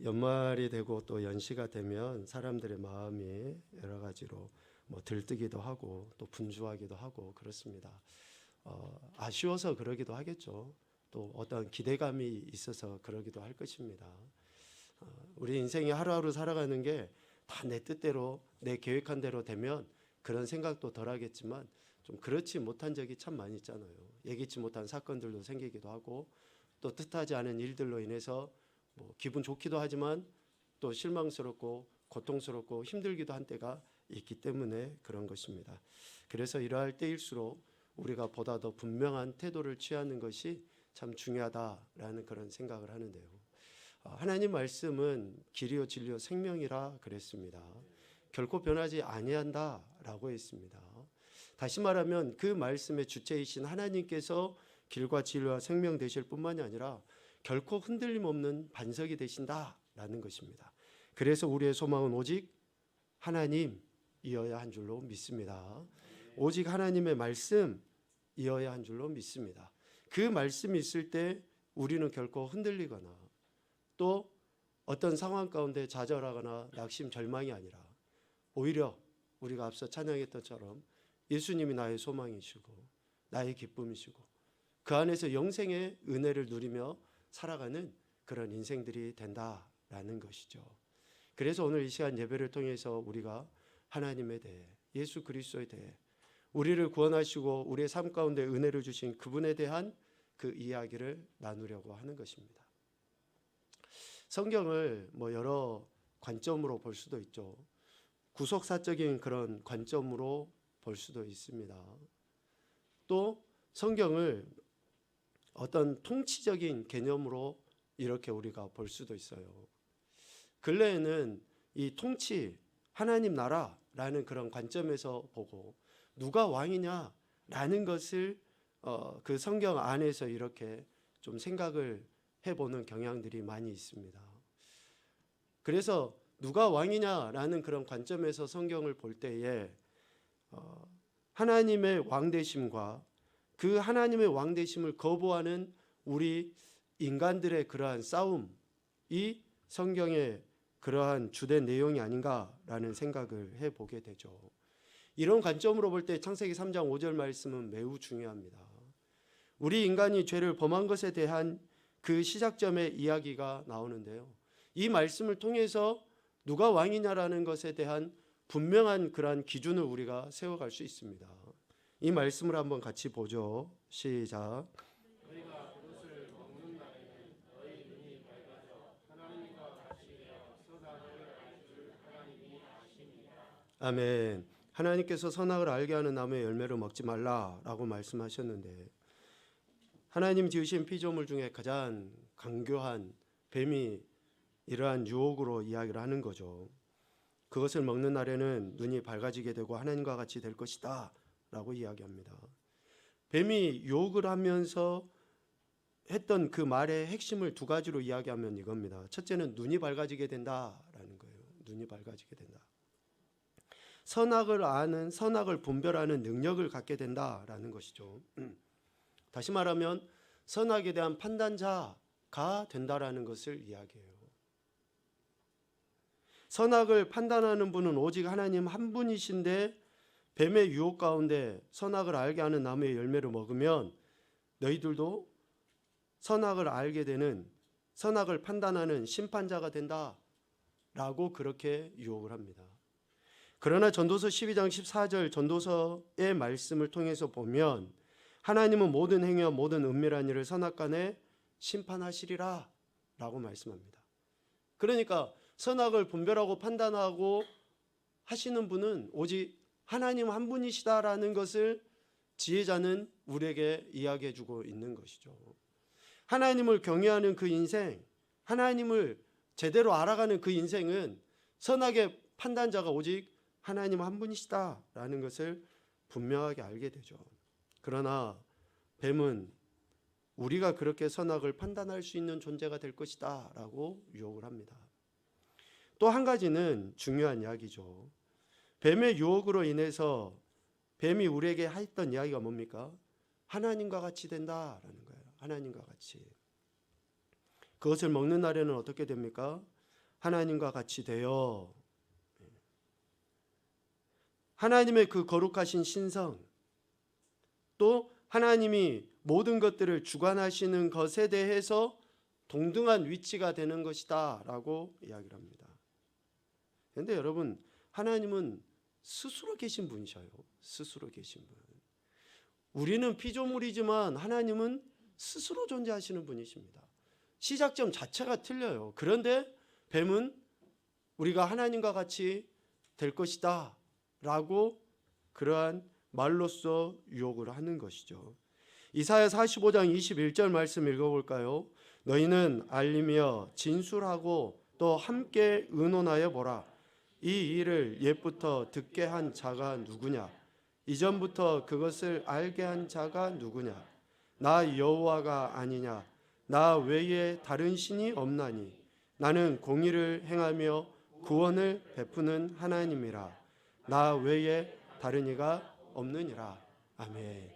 연말이 되고 또 연시가 되면 사람들의 마음이 여러 가지로 들뜨기도 하고 또 분주하기도 하고 그렇습니다. 아쉬워서 그러기도 하겠죠. 또 어떤 기대감이 있어서 그러기도 할 것입니다. 우리 인생이 하루하루 살아가는 게 다 내 뜻대로 내 계획한 대로 되면 그런 생각도 덜 하겠지만 좀 그렇지 못한 적이 참 많이 있잖아요. 예기치 못한 사건들도 생기기도 하고 또 뜻하지 않은 일들로 인해서 기분 좋기도 하지만 또 실망스럽고 고통스럽고 힘들기도 한 때가 있기 때문에 그런 것입니다. 그래서 이러할 때일수록 우리가 보다 더 분명한 태도를 취하는 것이 참 중요하다라는 그런 생각을 하는데요. 하나님 말씀은 길이요 진리요 생명이라 그랬습니다. 결코 변하지 아니한다라고 했습니다. 다시 말하면 그 말씀의 주체이신 하나님께서 길과 진리와 생명 되실 뿐만이 아니라 결코 흔들림 없는 반석이 되신다라는 것입니다. 그래서 우리의 소망은 오직 하나님이어야 한 줄로 믿습니다. 오직 하나님의 말씀이어야 한 줄로 믿습니다. 그 말씀이 있을 때 우리는 결코 흔들리거나 또 어떤 상황 가운데 좌절하거나 낙심 절망이 아니라 오히려 우리가 앞서 찬양했던 것처럼 예수님이 나의 소망이시고 나의 기쁨이시고 그 안에서 영생의 은혜를 누리며 살아가는 그런 인생들이 된다라는 것이죠. 그래서 오늘 이 시간 예배를 통해서 우리가 하나님에 대해 예수 그리스도에 대해 우리를 구원하시고 우리의 삶 가운데 은혜를 주신 그분에 대한 그 이야기를 나누려고 하는 것입니다. 성경을 여러 관점으로 볼 수도 있죠. 구속사적인 그런 관점으로 볼 수도 있습니다. 또 성경을 어떤 통치적인 개념으로 이렇게 우리가 볼 수도 있어요. 근래에는 이 통치, 하나님 나라라는 그런 관점에서 보고 누가 왕이냐라는 것을 그 성경 안에서 이렇게 좀 생각을 해보는 경향들이 많이 있습니다. 그래서 누가 왕이냐라는 그런 관점에서 성경을 볼 때에 하나님의 왕되심과 그 하나님의 왕되심을 거부하는 우리 인간들의 그러한 싸움이 성경의 그러한 주된 내용이 아닌가라는 생각을 해보게 되죠. 이런 관점으로 볼 때 창세기 3장 5절 말씀은 매우 중요합니다. 우리 인간이 죄를 범한 것에 대한 그 시작점의 이야기가 나오는데요. 이 말씀을 통해서 누가 왕이냐라는 것에 대한 분명한 그러한 기준을 우리가 세워갈 수 있습니다. 이 말씀을 한번 같이 보죠. 시작. 너희가 그것을 먹는 날에는 너희 눈이 밝아져 하나님과 같이 되어 선악을 알 줄 하나님이 아심이라. 아멘. 하나님께서 선악을 알게 하는 나무의 열매를 먹지 말라라고 말씀하셨는데 하나님 지으신 피조물 중에 가장 강교한 뱀이 이러한 유혹으로 이야기를 하는 거죠. 그것을 먹는 날에는 눈이 밝아지게 되고 하나님과 같이 될 것이다 라고 이야기합니다. 뱀이 유혹을 하면서 했던 그 말의 핵심을 두 가지로 이야기하면 이겁니다. 첫째는 눈이 밝아지게 된다라는 거예요. 눈이 밝아지게 된다. 선악을 아는, 선악을 분별하는 능력을 갖게 된다라는 것이죠. 다시 말하면 선악에 대한 판단자가 된다라는 것을 이야기해요. 선악을 판단하는 분은 오직 하나님 한 분이신데 뱀의 유혹 가운데 선악을 알게 하는 나무의 열매를 먹으면 너희들도 선악을 알게 되는, 선악을 판단하는 심판자가 된다라고 그렇게 유혹을 합니다. 그러나 전도서 12장 14절 전도서의 말씀을 통해서 보면 하나님은 모든 행위와 모든 은밀한 일을 선악간에 심판하시리라 라고 말씀합니다. 그러니까 선악을 분별하고 판단하고 하시는 분은 오직 하나님 한 분이시다라는 것을 지혜자는 우리에게 이야기해 주고 있는 것이죠. 하나님을 경외하는 그 인생, 하나님을 제대로 알아가는 그 인생은 선악의 판단자가 오직 하나님 한 분이시다라는 것을 분명하게 알게 되죠. 그러나 뱀은 우리가 그렇게 선악을 판단할 수 있는 존재가 될 것이다 라고 유혹을 합니다. 또 한 가지는 중요한 이야기죠. 뱀의 유혹으로 인해서 뱀이 우리에게 했던 이야기가 뭡니까? 하나님과 같이 된다라는 거예요. 하나님과 같이. 그것을 먹는 날에는 어떻게 됩니까? 하나님과 같이 되어 하나님의 그 거룩하신 신성, 또 하나님이 모든 것들을 주관하시는 것에 대해서 동등한 위치가 되는 것이다 라고 이야기를 합니다. 그런데 여러분, 하나님은 스스로 계신 분이셔요. 스스로 계신 분. 우리는 피조물이지만 하나님은 스스로 존재하시는 분이십니다. 시작점 자체가 틀려요. 그런데 뱀은 우리가 하나님과 같이 될 것이다 라고 그러한 말로써 유혹을 하는 것이죠. 이사야 45장 21절 말씀 읽어볼까요? 너희는 알리며 진술하고 또 함께 의논하여 보라. 이 일을 옛부터 듣게 한 자가 누구냐? 이전부터 그것을 알게 한 자가 누구냐? 나 여호와가 아니냐? 나 외에 다른 신이 없나니? 나는 공의를 행하며 구원을 베푸는 하나님이라. 나 외에 다른 이가 없느니라. 아멘.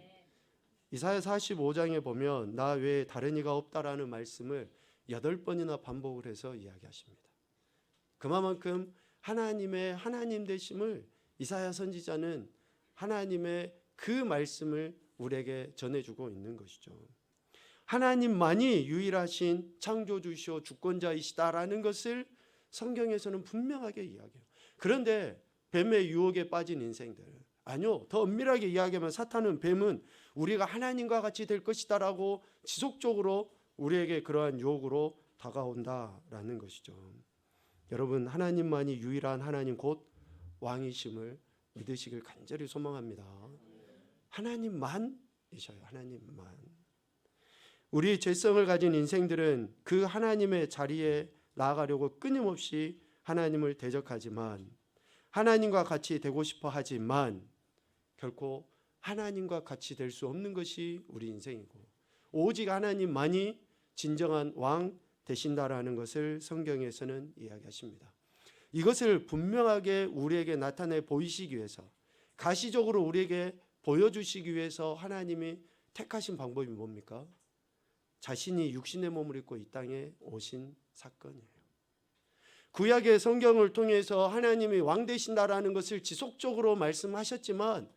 이사야 45장에 보면 나 외에 다른 이가 없다라는 말씀을 8번이나 반복을 해서 이야기하십니다. 그만큼 하나님의 하나님 되심을 이사야 선지자는 하나님의 그 말씀을 우리에게 전해주고 있는 것이죠. 하나님만이 유일하신 창조주시오 주권자이시다라는 것을 성경에서는 분명하게 이야기해요. 그런데 뱀의 유혹에 빠진 인생들, 아니요, 더 엄밀하게 이야기하면 사탄은, 뱀은 우리가 하나님과 같이 될 것이다라고 지속적으로 우리에게 그러한 유혹으로 다가온다라는 것이죠. 여러분, 하나님만이 유일한 하나님 곧 왕이심을 믿으시길 간절히 소망합니다. 하나님만이셔요. 하나님만. 우리 죄성을 가진 인생들은 그 하나님의 자리에 나아가려고 끊임없이 하나님을 대적하지만, 하나님과 같이 되고 싶어 하지만 결코 하나님과 같이 될 수 없는 것이 우리 인생이고, 오직 하나님만이 진정한 왕 되신다라는 것을 성경에서는 이야기하십니다. 이것을 분명하게 우리에게 나타내 보이시기 위해서, 가시적으로 우리에게 보여주시기 위해서 하나님이 택하신 방법이 뭡니까? 자신이 육신의 몸을 입고 이 땅에 오신 사건이에요. 구약의 성경을 통해서 하나님이 왕 되신다라는 것을 지속적으로 말씀하셨지만,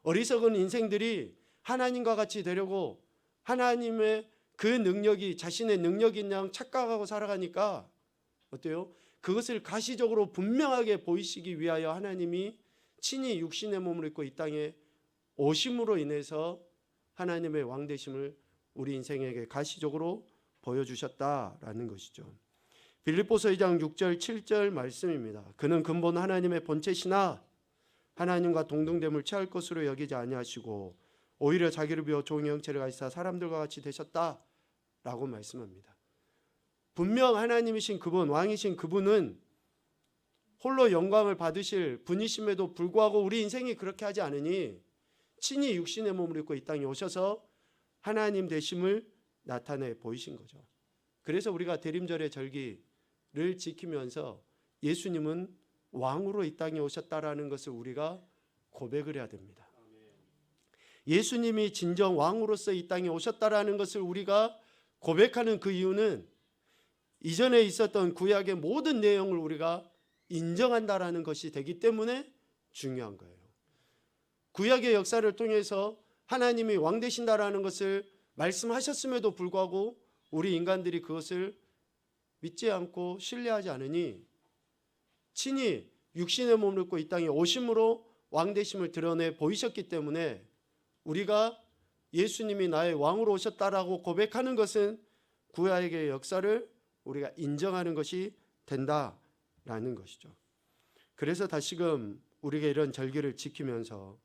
어리석은 인생들이 하나님과 같이 되려고 하나님의 그 능력이 자신의 능력인 양 착각하고 살아가니까 어때요? 그것을 가시적으로 분명하게 보이시기 위하여 하나님이 친히 육신의 몸을 입고 이 땅에 오심으로 인해서 하나님의 왕 되심을 우리 인생에게 가시적으로 보여주셨다라는 것이죠. 빌립보서 2장 6절 7절 말씀입니다. 그는 근본 하나님의 본체시나 하나님과 동등됨을 취할 것으로 여기지 아니하시고 오히려 자기를 비워 종의 형체를 가지사 사람들과 같이 되셨다라고 말씀합니다. 분명 하나님이신 그분, 왕이신 그분은 홀로 영광을 받으실 분이심에도 불구하고 우리 인생이 그렇게 하지 않으니 친히 육신의 몸을 입고 이 땅에 오셔서 하나님 되심을 나타내 보이신 거죠. 그래서 우리가 대림절의 절기를 지키면서 예수님은 왕으로 이 땅에 오셨다라는 것을 우리가 고백을 해야 됩니다. 예수님이 진정 왕으로서 이 땅에 오셨다라는 것을 우리가 고백하는 그 이유는 이전에 있었던 구약의 모든 내용을 우리가 인정한다라는 것이 되기 때문에 중요한 거예요. 구약의 역사를 통해서 하나님이 왕 되신다라는 것을 말씀하셨음에도 불구하고 우리 인간들이 그것을 믿지 않고 신뢰하지 않으니 친히 육신의 몸을 입고 이 땅에 오심으로 왕 되심을 드러내 보이셨기 때문에 우리가 예수님이 나의 왕으로 오셨다라고 고백하는 것은 구약의 역사를 우리가 인정하는 것이 된다라는 것이죠. 그래서 다시금 우리가 이런 절기를 지키면서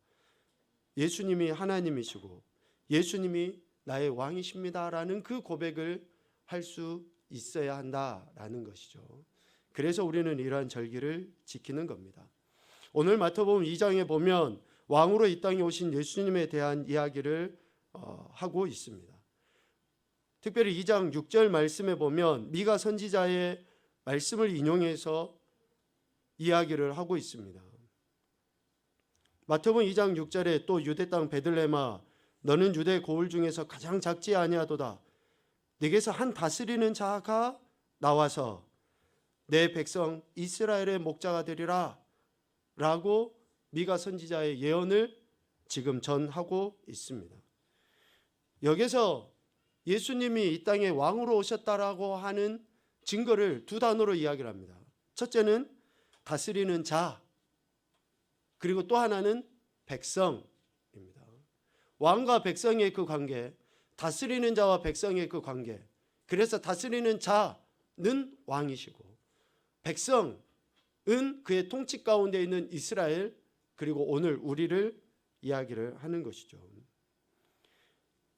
예수님이 하나님이시고 예수님이 나의 왕이십니다라는 그 고백을 할 수 있어야 한다라는 것이죠. 그래서 우리는 이러한 절기를 지키는 겁니다. 오늘 마태복음 2장에 보면 왕으로 이 땅에 오신 예수님에 대한 이야기를 하고 있습니다. 특별히 2장 6절 말씀에 보면 미가 선지자의 말씀을 인용해서 이야기를 하고 있습니다. 마태복음 2장 6절에 또 유대 땅 베들레헴아 너는 유대 고을 중에서 가장 작지 아니하도다. 네게서 한 다스리는 자가 나와서 내 백성 이스라엘의 목자가 되리라 라고 미가 선지자의 예언을 지금 전하고 있습니다. 여기서 예수님이 이 땅에 왕으로 오셨다라고 하는 증거를 두 단어로 이야기를 합니다. 첫째는 다스리는 자, 그리고 또 하나는 백성입니다. 왕과 백성의 그 관계, 다스리는 자와 백성의 그 관계. 그래서 다스리는 자는 왕이시고 백성은 그의 통치 가운데 있는 이스라엘, 그리고 오늘 우리를 이야기를 하는 것이죠.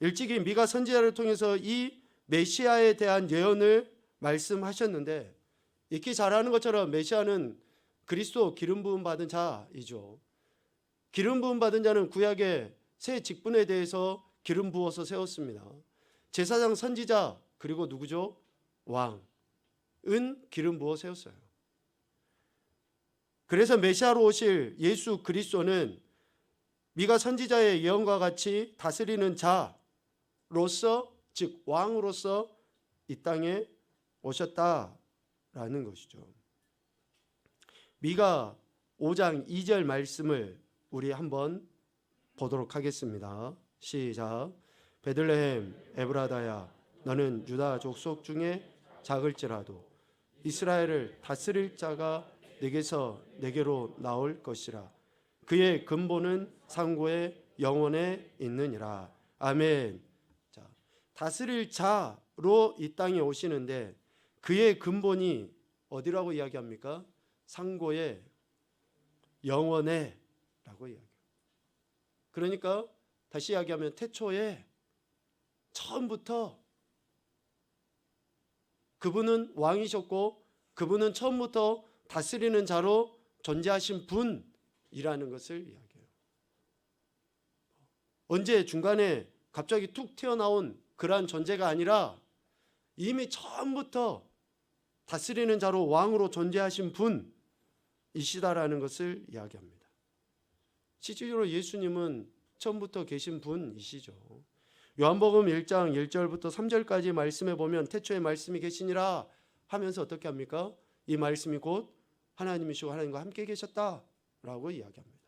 일찍이 미가 선지자를 통해서 이 메시아에 대한 예언을 말씀하셨는데, 익히 잘 아는 것처럼 메시아는 그리스도 기름 부음 받은 자이죠. 기름 부음 받은 자는 구약의 새 직분에 대해서 기름 부어서 세웠습니다. 제사장, 선지자, 그리고 누구죠? 왕은 기름 부어 세웠어요. 그래서 메시아로 오실 예수 그리스도는 미가 선지자의 예언과 같이 다스리는 자로서, 즉 왕으로서 이 땅에 오셨다라는 것이죠. 미가 5장 2절 말씀을 우리 한번 보도록 하겠습니다. 시작. 베들레헴 에브라다야, 너는 유다 족속 중에 작을지라도 이스라엘을 다스릴 자가 내게서 내게로 나올 것이라. 그의 근본은 상고의 영원에 있느니라. 아멘. 자, 다스릴 자로 이 땅에 오시는데 그의 근본이 어디라고 이야기합니까? 상고의 영원에 라고 이야기해요. 그러니까 다시 이야기하면 태초에 처음부터 그분은 왕이셨고 그분은 처음부터 다스리는 자로 존재하신 분이라는 것을 이야기해요. 언제 중간에 갑자기 툭 튀어나온 그러한 존재가 아니라 이미 처음부터 다스리는 자로 왕으로 존재하신 분이시다라는 것을 이야기합니다. 실질적으로 예수님은 처음부터 계신 분이시죠. 요한복음 1장 1절부터 3절까지 말씀해 보면 태초에 말씀이 계시니라 하면서 어떻게 합니까? 이 말씀이 곧 하나님이시고 하나님과 함께 계셨다라고 이야기합니다.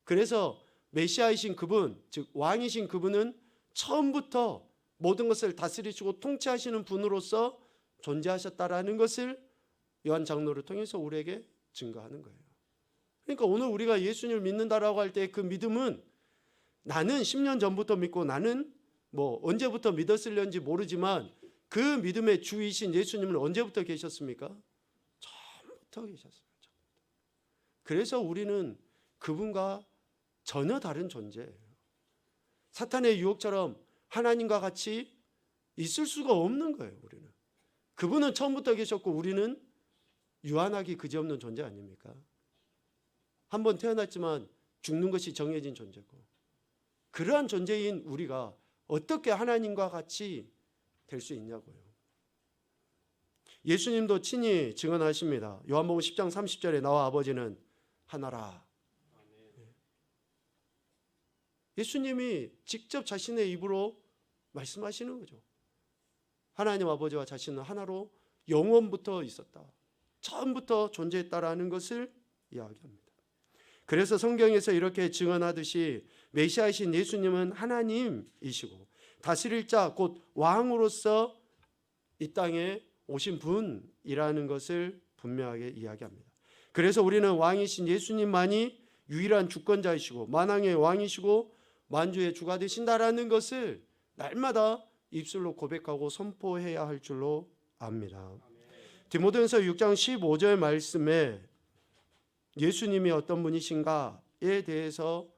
그래서 메시아이신 그분, 즉 왕이신 그분은 처음부터 모든 것을 다스리시고 통치하시는 분으로서 존재하셨다라는 것을 요한 장로를 통해서 우리에게 증거하는 거예요. 그러니까 오늘 우리가 예수님을 믿는다라고 할 때 그 믿음은 나는 10년 전부터 믿고 나는 뭐 언제부터 믿었을는지 모르지만 그 믿음의 주이신 예수님은 언제부터 계셨습니까? 처음부터 계셨어요. 그래서 우리는 그분과 전혀 다른 존재예요. 사탄의 유혹처럼 하나님과 같이 있을 수가 없는 거예요. 우리는 그분은 처음부터 계셨고 우리는 유한하기 그지없는 존재 아닙니까? 한번 태어났지만 죽는 것이 정해진 존재고, 그러한 존재인 우리가 어떻게 하나님과 같이 될 수 있냐고요. 예수님도 친히 증언하십니다. 요한복음 10장 30절에 나와 아버지는 하나라. 예수님이 직접 자신의 입으로 말씀하시는 거죠. 하나님 아버지와 자신은 하나로 영원부터 있었다, 처음부터 존재했다라는 것을 이야기합니다. 그래서 성경에서 이렇게 증언하듯이 메시아이신 예수님은 하나님이시고 다스릴 자 곧 왕으로서 이 땅에 오신 분이라는 것을 분명하게 이야기합니다. 그래서 우리는 왕이신 예수님만이 유일한 주권자이시고 만왕의 왕이시고 만주의 주가 되신다라는 것을 날마다 입술로 고백하고 선포해야 할 줄로 압니다. 디모데전서 6장 15절 말씀에 예수님이 어떤 분이신가에 대해서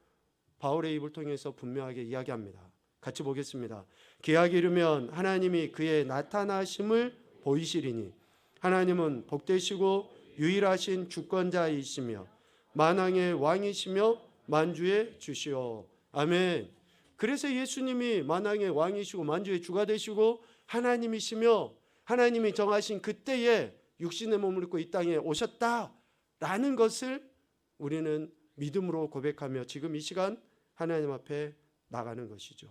바울의 입을 통해서 분명하게 이야기합니다. 같이 보겠습니다. 기약이 이르면 하나님이 그의 나타나심을 보이시리니 하나님은 복되시고 유일하신 주권자이시며 만왕의 왕이시며 만주의 주시오. 아멘. 그래서 예수님이 만왕의 왕이시고 만주의 주가 되시고 하나님이시며 하나님이 정하신 그때에 육신의 몸을 입고 이 땅에 오셨다라는 것을 우리는 믿음으로 고백하며 지금 이 시간 하나님 앞에 나가는 것이죠.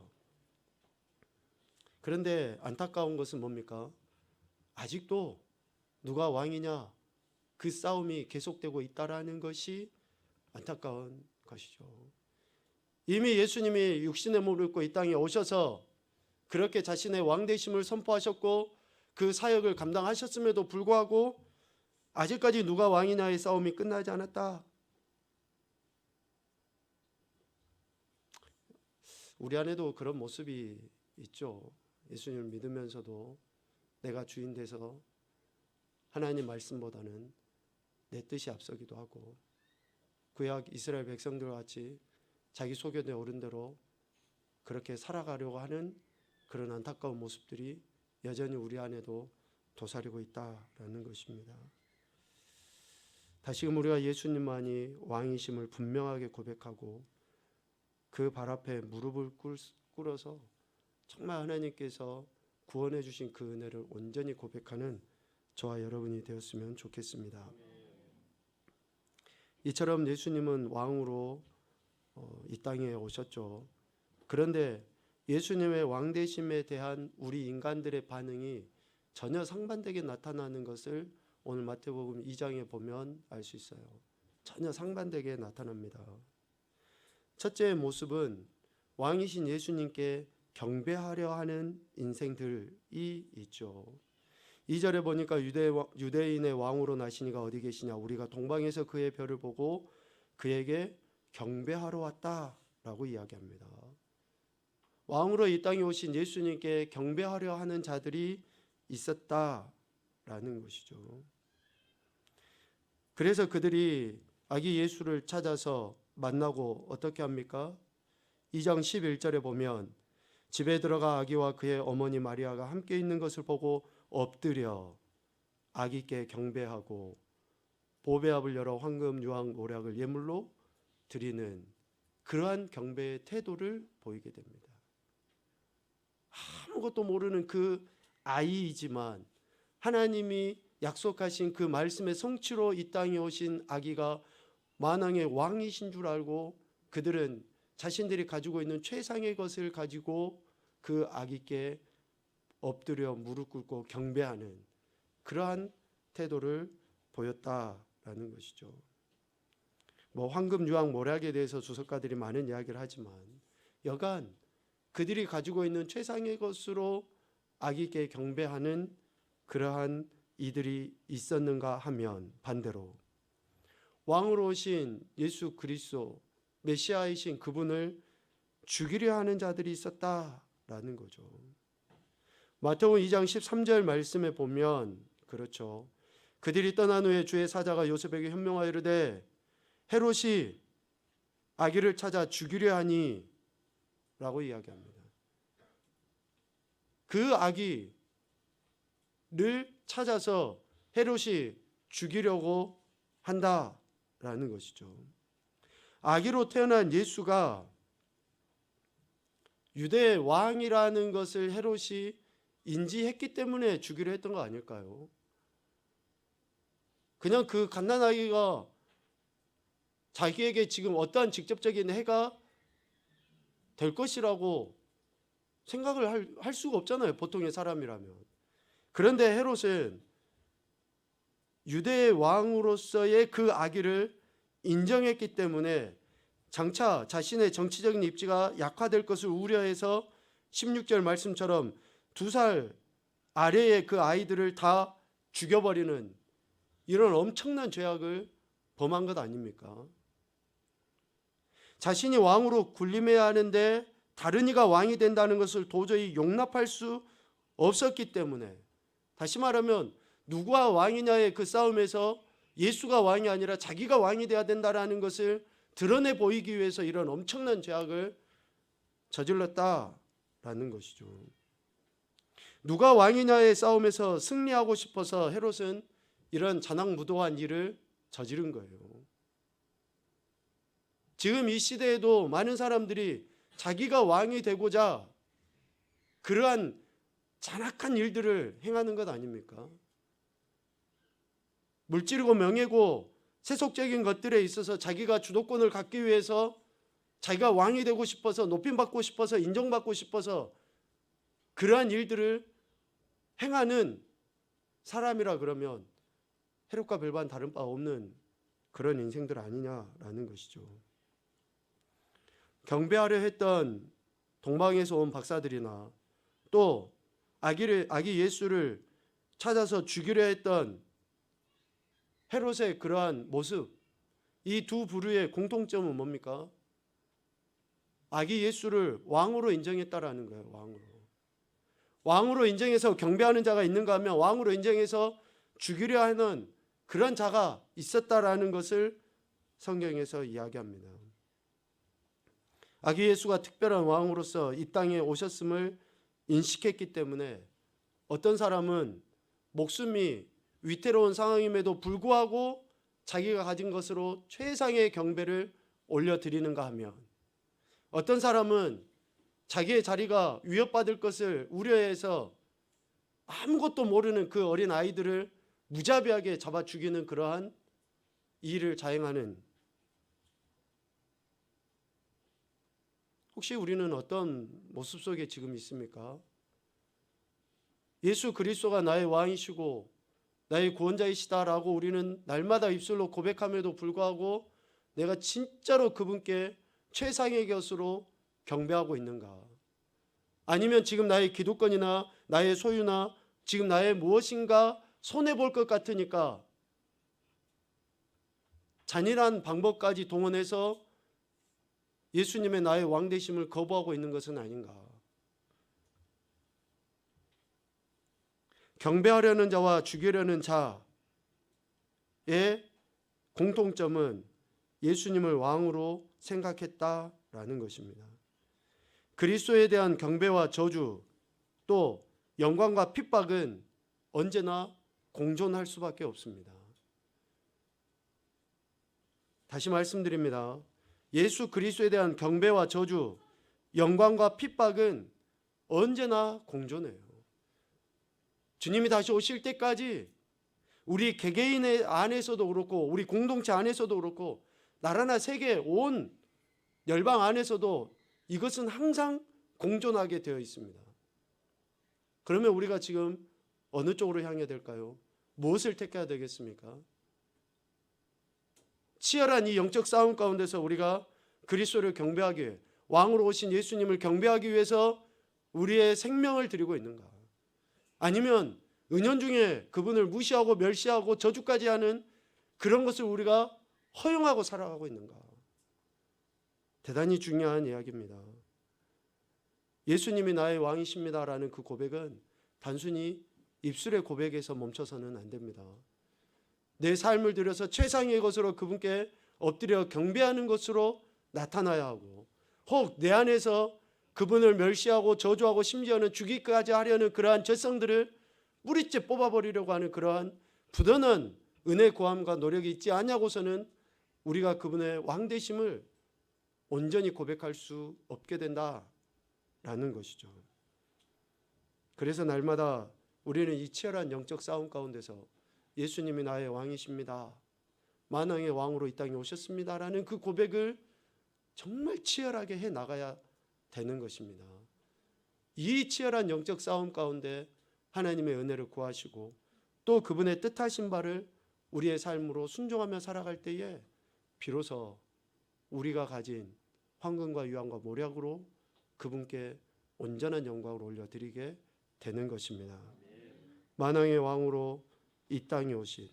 그런데 안타까운 것은 뭡니까? 아직도 누가 왕이냐, 그 싸움이 계속되고 있다라는 것이 안타까운 것이죠. 이미 예수님이 육신의 몸을 입고 이 땅에 오셔서 그렇게 자신의 왕되심을 선포하셨고 그 사역을 감당하셨음에도 불구하고 아직까지 누가 왕이냐의 싸움이 끝나지 않았다. 우리 안에도 그런 모습이 있죠. 예수님을 믿으면서도 내가 주인 돼서 하나님 말씀보다는 내 뜻이 앞서기도 하고 구약 이스라엘 백성들 같이 자기 소견에 오른 대로 그렇게 살아가려고 하는 그런 안타까운 모습들이 여전히 우리 안에도 도사리고 있다라는 것입니다. 다시금 우리가 예수님만이 왕이심을 분명하게 고백하고 그 발 앞에 무릎을 꿇어서 정말 하나님께서 구원해 주신 그 은혜를 온전히 고백하는 저와 여러분이 되었으면 좋겠습니다. 이처럼 예수님은 왕으로 이 땅에 오셨죠. 그런데 예수님의 왕되심에 대한 우리 인간들의 반응이 전혀 상반되게 나타나는 것을 오늘 마태복음 2장에 보면 알 수 있어요. 전혀 상반되게 나타납니다. 첫째 모습은 왕이신 예수님께 경배하려 하는 인생들이 있죠. 2절에 보니까 유대인의 왕으로 나시니가 어디 계시냐, 우리가 동방에서 그의 별을 보고 그에게 경배하러 왔다라고 이야기합니다. 왕으로 이 땅에 오신 예수님께 경배하려 하는 자들이 있었다라는 것이죠. 그래서 그들이 아기 예수를 찾아서 만나고 어떻게 합니까? 2장 11절에 보면 집에 들어가 아기와 그의 어머니 마리아가 함께 있는 것을 보고 엎드려 아기께 경배하고 보배압을 열어 황금 유황 모략을 예물로 드리는 그러한 경배의 태도를 보이게 됩니다. 아무것도 모르는 그 아이이지만 하나님이 약속하신 그 말씀의 성취로 이 땅에 오신 아기가 만왕의 왕이신 줄 알고 그들은 자신들이 가지고 있는 최상의 것을 가지고 그 아기께 엎드려 무릎 꿇고 경배하는 그러한 태도를 보였다라는 것이죠. 황금 유황 모략에 대해서 주석가들이 많은 이야기를 하지만 여간 그들이 가지고 있는 최상의 것으로 아기께 경배하는 그러한 이들이 있었는가 하면 반대로 왕으로 오신 예수 그리스도 메시아이신 그분을 죽이려 하는 자들이 있었다라는 거죠. 마태복음 2장 13절 말씀에 보면 그렇죠. 그들이 떠난 후에 주의 사자가 요셉에게 현명하여 이르되 헤롯이 아기를 찾아 죽이려 하니 라고 이야기합니다. 그 아기를 찾아서 헤롯이 죽이려고 한다라는 것이죠. 아기로 태어난 예수가 유대 왕이라는 것을 헤롯이 인지했기 때문에 죽이려 했던 거 아닐까요? 그냥 그 갓난아기가 자기에게 지금 어떠한 직접적인 해가 될 것이라고 생각을 할 수가 없잖아요. 보통의 사람이라면. 그런데 헤롯은 유대의 왕으로서의 그 아기를 인정했기 때문에 장차 자신의 정치적인 입지가 약화될 것을 우려해서 16절 말씀처럼 2살 아래의 그 아이들을 다 죽여버리는 이런 엄청난 죄악을 범한 것 아닙니까? 자신이 왕으로 군림해야 하는데 다른 이가 왕이 된다는 것을 도저히 용납할 수 없었기 때문에, 다시 말하면 누가 왕이냐의 그 싸움에서 예수가 왕이 아니라 자기가 왕이 돼야 된다는 것을 드러내 보이기 위해서 이런 엄청난 죄악을 저질렀다라는 것이죠. 누가 왕이냐의 싸움에서 승리하고 싶어서 헤롯은 이런 잔악무도한 일을 저지른 거예요. 지금 이 시대에도 많은 사람들이 자기가 왕이 되고자 그러한 잔악한 일들을 행하는 것 아닙니까? 물질이고 명예고 세속적인 것들에 있어서 자기가 주도권을 갖기 위해서 자기가 왕이 되고 싶어서 높임받고 싶어서 인정받고 싶어서 그러한 일들을 행하는 사람이라 그러면 헤롯과 별반 다른 바 없는 그런 인생들 아니냐라는 것이죠. 경배하려 했던 동방에서 온 박사들이나 또 아기 예수를 찾아서 죽이려 했던 헤롯의 그러한 모습, 이 두 부류의 공통점은 뭡니까? 아기 예수를 왕으로 인정했다라는 거예요. 왕으로 인정해서 경배하는 자가 있는가 하면 왕으로 인정해서 죽이려 하는 그런 자가 있었다라는 것을 성경에서 이야기합니다. 아기 예수가 특별한 왕으로서 이 땅에 오셨음을 인식했기 때문에 어떤 사람은 목숨이 위태로운 상황임에도 불구하고 자기가 가진 것으로 최상의 경배를 올려드리는가 하면, 어떤 사람은 자기의 자리가 위협받을 것을 우려해서 아무것도 모르는 그 어린 아이들을 무자비하게 잡아 죽이는 그러한 일을 자행하는, 혹시 우리는 어떤 모습 속에 지금 있습니까? 예수 그리스도가 나의 왕이시고 나의 구원자이시다라고 우리는 날마다 입술로 고백함에도 불구하고 내가 진짜로 그분께 최상의 것으로 경배하고 있는가? 아니면 지금 나의 기득권이나 나의 소유나 지금 나의 무엇인가 손해볼 것 같으니까 잔인한 방법까지 동원해서 예수님의 나의 왕 되심을 거부하고 있는 것은 아닌가? 경배하려는 자와 죽이려는 자의 공통점은 예수님을 왕으로 생각했다라는 것입니다. 그리스도에 대한 경배와 저주 또 영광과 핍박은 언제나 공존할 수밖에 없습니다. 다시 말씀드립니다. 예수 그리스도에 대한 경배와 저주, 영광과 핍박은 언제나 공존해요. 주님이 다시 오실 때까지 우리 개개인의 안에서도 그렇고 우리 공동체 안에서도 그렇고 나라나 세계 온 열방 안에서도 이것은 항상 공존하게 되어 있습니다. 그러면 우리가 지금 어느 쪽으로 향해야 될까요? 무엇을 택해야 되겠습니까? 치열한 이 영적 싸움 가운데서 우리가 그리스도를 경배하기 위해, 왕으로 오신 예수님을 경배하기 위해서 우리의 생명을 드리고 있는가? 아니면 은연중에 그분을 무시하고 멸시하고 저주까지 하는 그런 것을 우리가 허용하고 살아가고 있는가? 대단히 중요한 이야기입니다. 예수님이 나의 왕이십니다라는 그 고백은 단순히 입술의 고백에서 멈춰서는 안 됩니다. 내 삶을 들여서 최상의 것으로 그분께 엎드려 경배하는 것으로 나타나야 하고, 혹 내 안에서 그분을 멸시하고 저주하고 심지어는 죽이기까지 하려는 그러한 죄성들을 뿌리째 뽑아버리려고 하는 그러한 부단한 은혜 구함과 노력이 있지 않냐고서는 우리가 그분의 왕 되심을 온전히 고백할 수 없게 된다라는 것이죠. 그래서 날마다 우리는 이 치열한 영적 싸움 가운데서 예수님이 나의 왕이십니다, 만왕의 왕으로 이 땅에 오셨습니다라는 그 고백을 정말 치열하게 해 나가야 되는 것입니다. 이 치열한 영적 싸움 가운데 하나님의 은혜를 구하시고 또 그분의 뜻하신 바를 우리의 삶으로 순종하며 살아갈 때에 비로소 우리가 가진 황금과 유황과 모략으로 그분께 온전한 영광을 올려드리게 되는 것입니다. 만왕의 왕으로 이 땅에 오신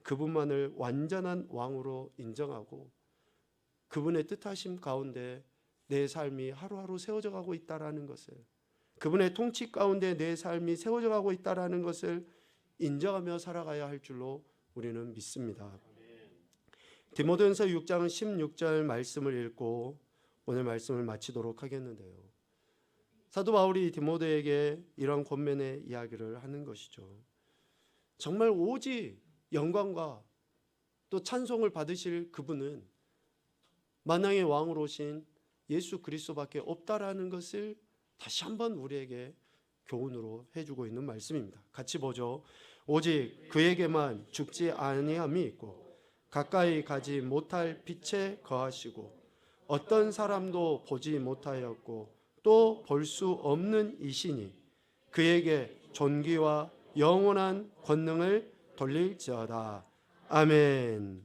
그분만을 완전한 왕으로 인정하고 그분의 뜻하심 가운데 내 삶이 하루하루 세워져 가고 있다라는 것을, 그분의 통치 가운데 내 삶이 세워져 가고 있다라는 것을 인정하며 살아가야 할 줄로 우리는 믿습니다. 디모데전서 6장 16절 말씀을 읽고 오늘 말씀을 마치도록 하겠는데요. 사도 바울이 디모데에게 이런 권면의 이야기를 하는 것이죠. 정말 오직 영광과 또 찬송을 받으실 그분은 만왕의 왕으로 오신 예수 그리스도밖에 없다라는 것을 다시 한번 우리에게 교훈으로 해주고 있는 말씀입니다. 같이 보죠. 오직 그에게만 죽지 아니함이 있고 가까이 가지 못할 빛에 거하시고 어떤 사람도 보지 못하였고 또 볼 수 없는 이시니 그에게 존귀와 영원한 권능을 돌릴지어다. 아멘.